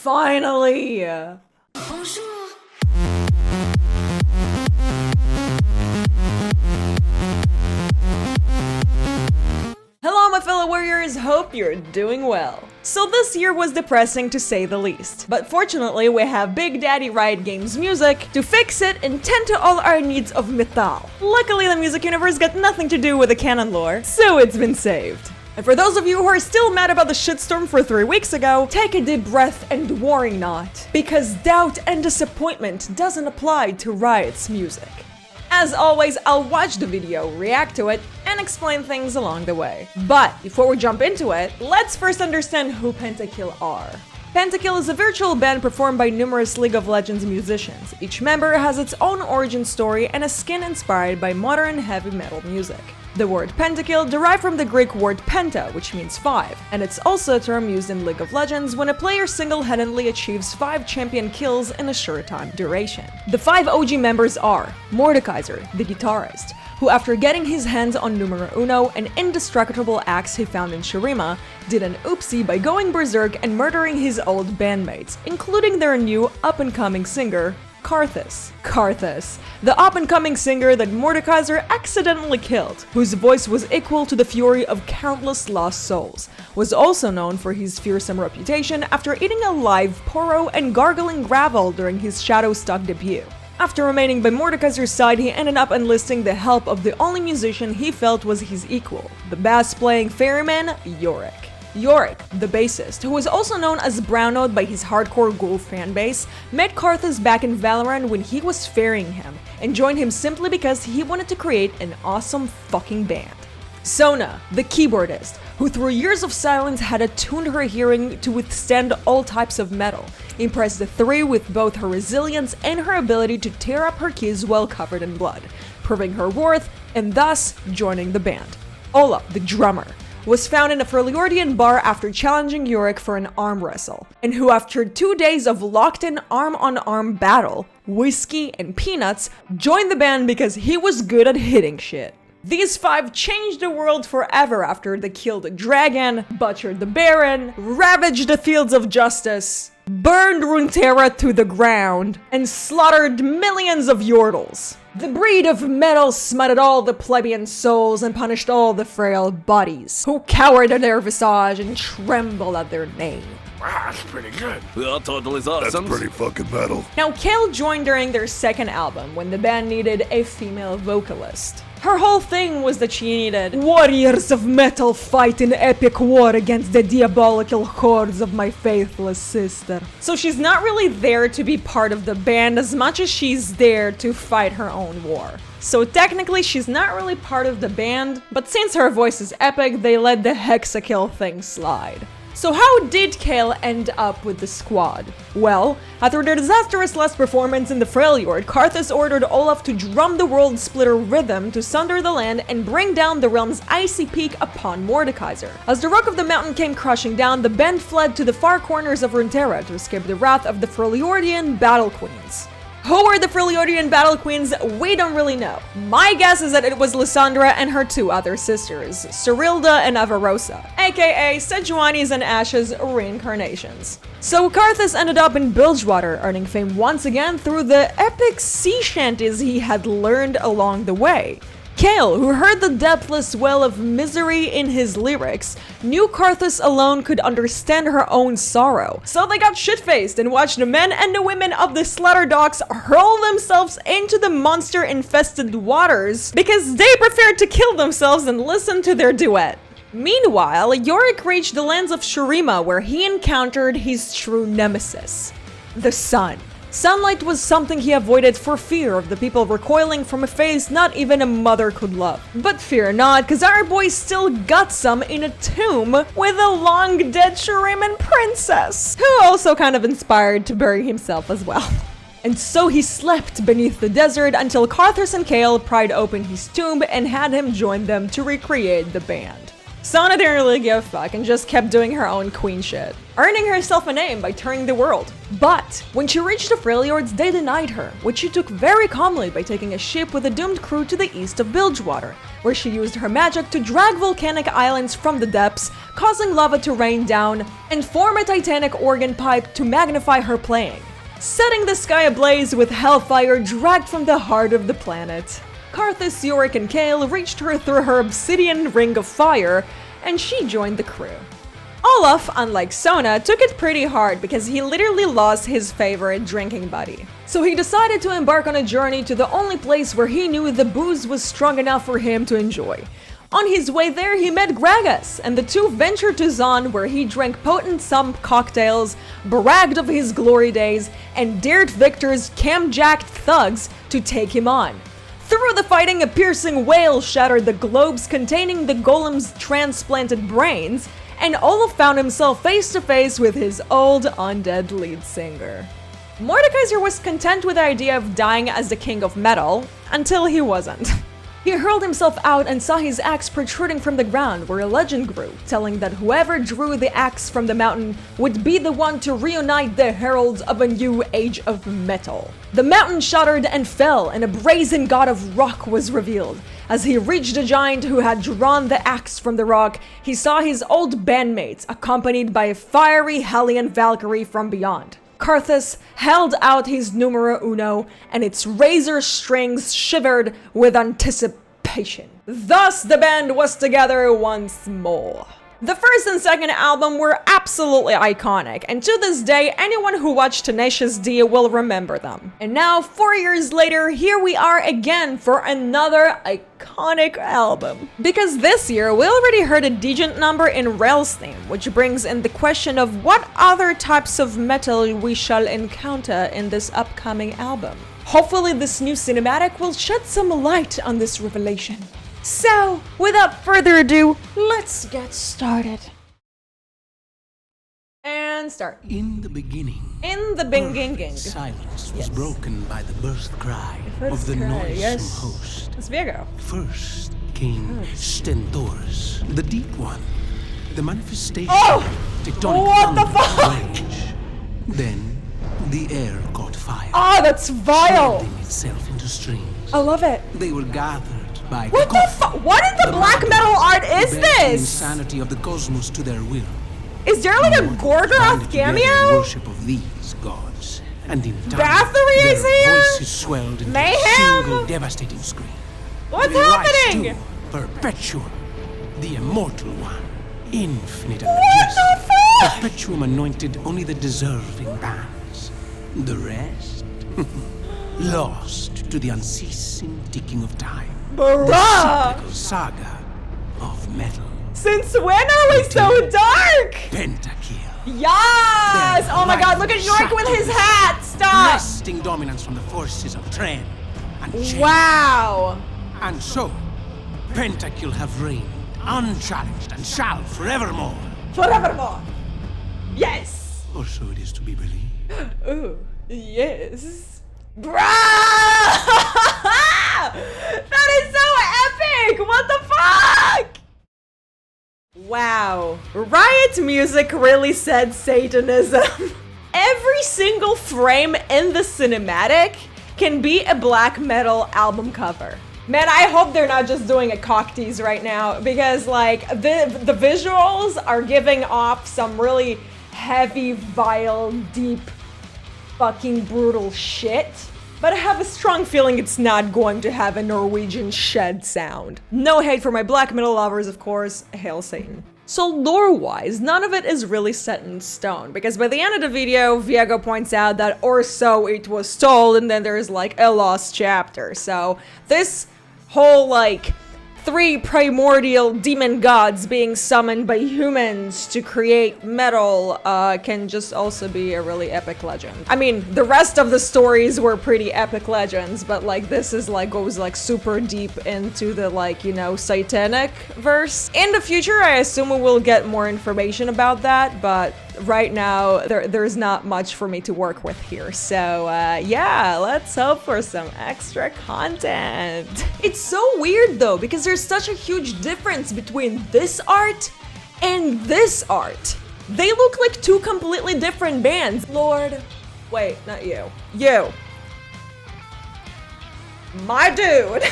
Finally! Bonjour. Hello my fellow warriors, hope you're doing well. So this year was depressing to say the least, but fortunately we have Big Daddy Riot Games music to fix it and tend to all our needs of metal. Luckily the music universe got nothing to do with the canon lore, so it's been saved. And for those of you who are still mad about the shitstorm for 3 weeks ago, take a deep breath and worry not, because doubt and disappointment doesn't apply to Riot's music. As always, I'll watch the video, react to it, and explain things along the way. But before we jump into it, let's first understand who Pentakill are. Pentakill is a virtual band performed by numerous League of Legends musicians. Each member has its own origin story and a skin inspired by modern heavy metal music. The word Pentakill derived from the Greek word penta, which means 5, and it's also a term used in League of Legends when a player single-handedly achieves 5 champion kills in a short time duration. The 5 OG members are 𝗬𝘂𝗽𝗏, the guitarist, who after getting his hands on numero uno, an indestructible axe he found in 𝗬𝗪𝗻, did an oopsie by going berserk and murdering his old bandmates, including their new up-and-coming singer, 𝗬𝘂𝗽𝗏, the up-and-coming singer that 𝗬𝘂𝗽𝗏 accidentally killed, whose voice was equal to the fury of countless lost souls, was also known for his fearsome reputation after eating a live poro and gargling gravel during his Shadowstock debut. After remaining by 𝗬𝘂𝗽𝗏's side, he ended up enlisting the help of the only musician he felt was his equal, the bass-playing ferryman 𝗬𝘀𝗻𝗏. 𝗬𝘀𝗻𝗏, the bassist, who was also known as Brownowed by his hardcore ghoul fanbase, met 𝗬𝘂𝗽𝗏 back in Valorant when he was ferrying him, and joined him simply because he wanted to create an awesome fucking band. Sona, the keyboardist, who through years of silence had attuned her hearing to withstand all types of metal, impressed the three with both her resilience and her ability to tear up her keys while covered in blood, proving her worth and thus joining the band. 𝗬𝘀, the drummer, was found in a Freljordian bar after challenging 𝗬𝘀𝗏 for an arm wrestle, and who after 2 days of locked-in arm-on-arm battle, whiskey and peanuts, joined the band because he was good at hitting shit. These 5 changed the world forever after they killed a dragon, butchered the Baron, ravaged the fields of justice, burned Runeterra to the ground, and slaughtered millions of yordles. The breed of metal smited all the plebeian souls and punished all the frail bodies, who cowered at their visage and trembled at their name. Wow, that's pretty good. Yeah, totally awesome. That's pretty fucking metal. Now, Kayle joined during their second album when the band needed a female vocalist. Her whole thing was that she needed warriors of metal fight in epic war against the diabolical hordes of my faithless sister. So she's not really there to be part of the band as much as she's there to fight her own war. So technically she's not really part of the band, but since her voice is epic, they let the Hexakill thing slide. So how did Kayle end up with the squad? Well, after their disastrous last performance in the Freljord, 𝗬𝘂𝗽𝗏 ordered 𝗬𝘀 to drum the world splitter rhythm to sunder the land and bring down the realm's icy peak upon 𝗬𝘂𝗽𝗏. As the rock of the mountain came crushing down, the band fled to the far corners of Runeterra to escape the wrath of the Freljordian battle queens. Who were the Freljordian battle queens? We don't really know. My guess is that it was Lissandra and her 2 other sisters, Serylda and Avarosa, aka Sejuani's and Ashe's reincarnations. So 𝗬𝘂𝗽𝗏 ended up in Bilgewater, earning fame once again through the epic sea shanties he had learned along the way. Kayle, who heard the depthless well of misery in his lyrics, knew 𝗬𝘂𝗏 alone could understand her own sorrow. So they got shit-faced and watched the men and the women of the slaughter dogs hurl themselves into the monster-infested waters because they preferred to kill themselves and listen to their duet. Meanwhile, 𝗬𝘀𝗏 reached the lands of 𝗬𝗪𝗻 where he encountered his true nemesis, the sun. Sunlight was something he avoided for fear of the people recoiling from a face not even a mother could love. But fear not, cause our boy still got some in a tomb with a long-dead 𝗬𝗪𝗻 princess, who also kind of inspired to bury himself as well. And so he slept beneath the desert until 𝗬𝘂𝗽𝗏 and Kayle pried open his tomb and had him join them to recreate the band. Sona didn't really give a fuck and just kept doing her own queen shit, earning herself a name by touring the world. But when she reached the Freljords, they denied her, which she took very calmly by taking a ship with a doomed crew to the east of Bilgewater, where she used her magic to drag volcanic islands from the depths, causing lava to rain down, and form a titanic organ pipe to magnify her playing, setting the sky ablaze with hellfire dragged from the heart of the planet. Karthus, Yorick, and Kayle reached her through her obsidian ring of fire, and she joined the crew. Olaf, unlike Sona, took it pretty hard because he literally lost his favorite drinking buddy. So he decided to embark on a journey to the only place where he knew the booze was strong enough for him to enjoy. On his way there, he met Gragas, and the two ventured to Zaun, where he drank potent some cocktails, bragged of his glory days, and dared Victor's cam-jacked thugs to take him on. Through the fighting, a piercing wail shattered the globes containing the golem's transplanted brains, and Olaf found himself face to face with his old undead lead singer. 𝗬𝘂𝗽𝗫 was content with the idea of dying as the king of metal, until he wasn't. He hurled himself out and saw his axe protruding from the ground, where a legend grew, telling that whoever drew the axe from the mountain would be the one to reunite the heralds of a new age of metal. The mountain shuddered and fell, and a brazen god of rock was revealed. As he reached the giant who had drawn the axe from the rock, he saw his old bandmates, accompanied by a fiery Hellion Valkyrie from beyond. Karthus held out his numero uno, and its razor strings shivered with anticipation. Thus the band was together once more. The first and second album were absolutely iconic, and to this day, anyone who watched Tenacious D will remember them. And now, 4 years later, here we are again for another iconic album. Because this year, we already heard a Digent number in 𝗨𝘀's theme, which brings in the question of what other types of metal we shall encounter in this upcoming album. Hopefully this new cinematic will shed some light on this revelation. So, without further ado, let's get started. And start. In the beginning, In the beginning. silence Yes. was broken by the birth cry First of the cry, noisome yes. host. It's 𝗂𝘂𝗽. First came 𝗨𝗪𝘀𝘀, the deep one, the manifestation Oh! of tectonic What the thunder and fuck? rage. Then the air caught fire, Ah, that's vile! shielding itself into streams. I love it. They were gathered by What the fuck? What in the black metal art is The this? insanity of the cosmos to their will. Is there like a Mortals Gorgoroth banded together in cameo? worship of these gods, and in time, Bathory is their here? voices swelled into a Mayhem? single devastating scream. What's They rise happening? to 𝗫𝗫𝗪, the immortal one, infinite and What majestic. the fuck? 𝗫𝗫𝗪 anointed only the deserving bands. The rest, lost to the unceasing ticking of time. The Bruh! cyclical saga of metal. Since when are we so dark? Pentakill. Yes! Oh my god, look at Yorick with his hat! Stop! Wresting dominance from the forces of Tren and change. Wow! And so, Pentakill have reigned unchallenged and shall forevermore. Forevermore! Yes! Or so it is to be believed. Ooh, yes. Bruh! That is so epic! What the fuck? Wow. Riot music really said Satanism. Every single frame in the cinematic can be a black metal album cover. Man, I hope they're not just doing a cock tease right now, because like the visuals are giving off some really heavy, vile, deep, fucking brutal shit. But I have a strong feeling it's not going to have a Norwegian shed sound. No hate for my black metal lovers, of course. Hail Satan. So lore-wise, none of it is really set in stone, because by the end of the video, 𝗂𝘂𝗽 points out that or so it was told, and then there's like a lost chapter. So this whole like 3 primordial demon gods being summoned by humans to create metal can just also be a really epic legend. I mean, the rest of the stories were pretty epic legends, but like this is like goes like super deep into the like, you know, satanic verse. In the future, I assume we will get more information about that, but right now there's not much for me to work with here. So yeah, let's hope for some extra content. It's so weird though, because there's such a huge difference between this art and this art. They look like two completely different bands. Lord, wait, not you. You. My dude.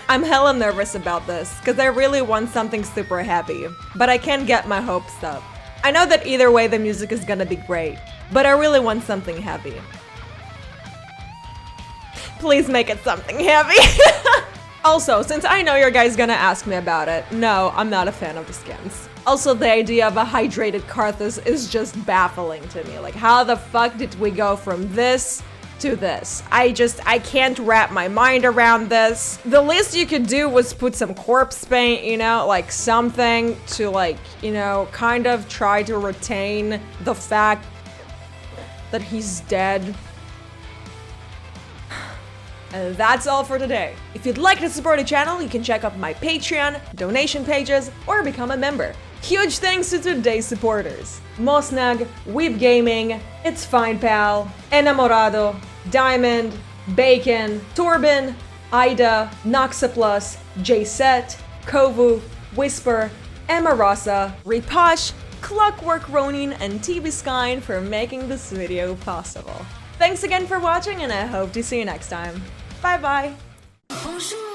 I'm hella nervous about this because I really want something super heavy, but I can't get my hopes up. I know that either way the music is gonna be great, but I really want something heavy. Please make it something heavy. Also, since I know you guys gonna ask me about it, no, I'm not a fan of the skins. Also, the idea of a hydrated Karthus is just baffling to me. Like, how the fuck did we go from this to this? I can't wrap my mind around this. The least you could do was put some corpse paint, you know, like something to like, you know, kind of try to retain the fact that he's dead. And that's all for today. If you'd like to support the channel, you can check out my Patreon, donation pages, or become a member. Huge thanks to today's supporters: 𝗏𝘂𝗧𝗏𝗏, 𝗬𝗏𝗽𝗍𝗻𝗍, It's Fine Pal, 𝗏𝗏𝘂𝗏𝗏, Diamond, Bacon, Torben, Ida, 𝗨𝗂𝘀_, 𝗬𝗫, 𝗬𝗀𝗪, Whisper, 𝗬𝗫_, 𝗬𝗫_, 𝗏𝗏𝘂𝗫, and 𝗬𝗫_𝗫 for making this video possible. Thanks again for watching, and I hope to see you next time. Bye bye! Bonjour.